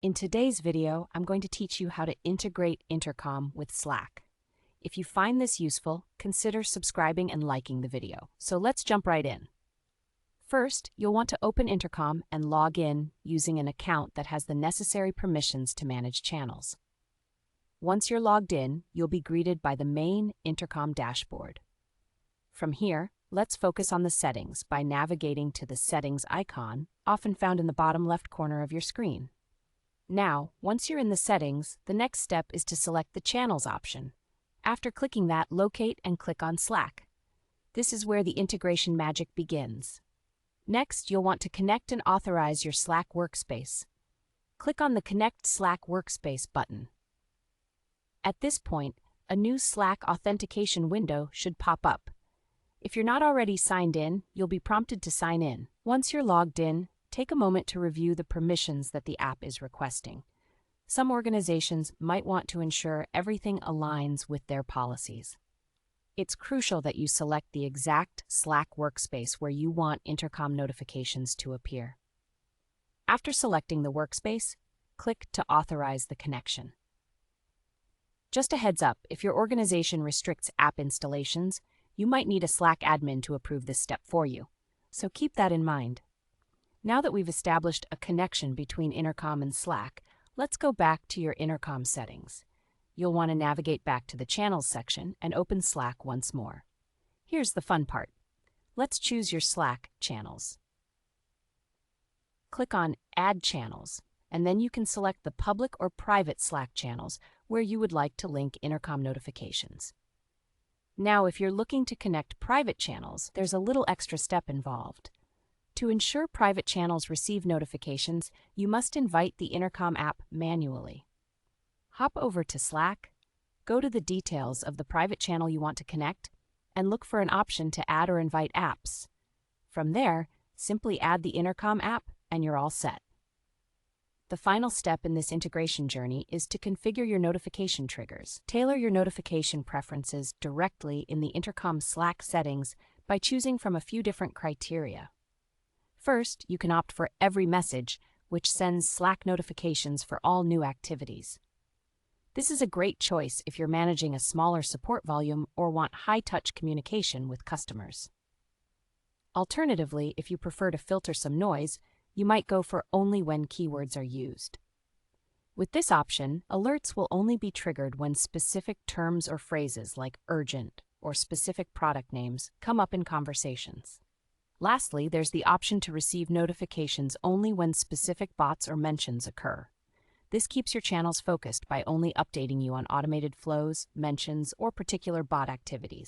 In today's video, I'm going to teach you how to integrate Intercom with Slack. If you find this useful, consider subscribing and liking the video. So let's jump right in. First, you'll want to open Intercom and log in using an account that has the necessary permissions to manage channels. Once you're logged in, you'll be greeted by the main Intercom dashboard. From here, let's focus on the settings by navigating to the Settings icon, often found in the bottom left corner of your screen. Now, once you're in the settings, the next step is to select the Channels option. After clicking that, locate and click on Slack. This is where the integration magic begins. Next, you'll want to connect and authorize your Slack workspace. Click on the Connect Slack Workspace button. At this point, a new Slack authentication window should pop up. If you're not already signed in, you'll be prompted to sign in. Once you're logged in, take a moment to review the permissions that the app is requesting. Some organizations might want to ensure everything aligns with their policies. It's crucial that you select the exact Slack workspace where you want Intercom notifications to appear. After selecting the workspace, click to authorize the connection. Just a heads up, if your organization restricts app installations, you might need a Slack admin to approve this step for you, so keep that in mind. Now that we've established a connection between Intercom and Slack, let's go back to your Intercom settings. You'll want to navigate back to the Channels section and open Slack once more. Here's the fun part. Let's choose your Slack channels. Click on Add Channels, and then you can select the public or private Slack channels where you would like to link Intercom notifications. Now, if you're looking to connect private channels, there's a little extra step involved. To ensure private channels receive notifications, you must invite the Intercom app manually. Hop over to Slack, go to the details of the private channel you want to connect, and look for an option to add or invite apps. From there, simply add the Intercom app and you're all set. The final step in this integration journey is to configure your notification triggers. Tailor your notification preferences directly in the Intercom Slack settings by choosing from a few different criteria. First, you can opt for Every Message, which sends Slack notifications for all new activities. This is a great choice if you're managing a smaller support volume or want high-touch communication with customers. Alternatively, if you prefer to filter some noise, you might go for Only when keywords are used. With this option, alerts will only be triggered when specific terms or phrases like urgent or specific product names come up in conversations. Lastly, there's the option to receive notifications only when specific bots or mentions occur. This keeps your channels focused by only updating you on automated flows, mentions, or particular bot activities.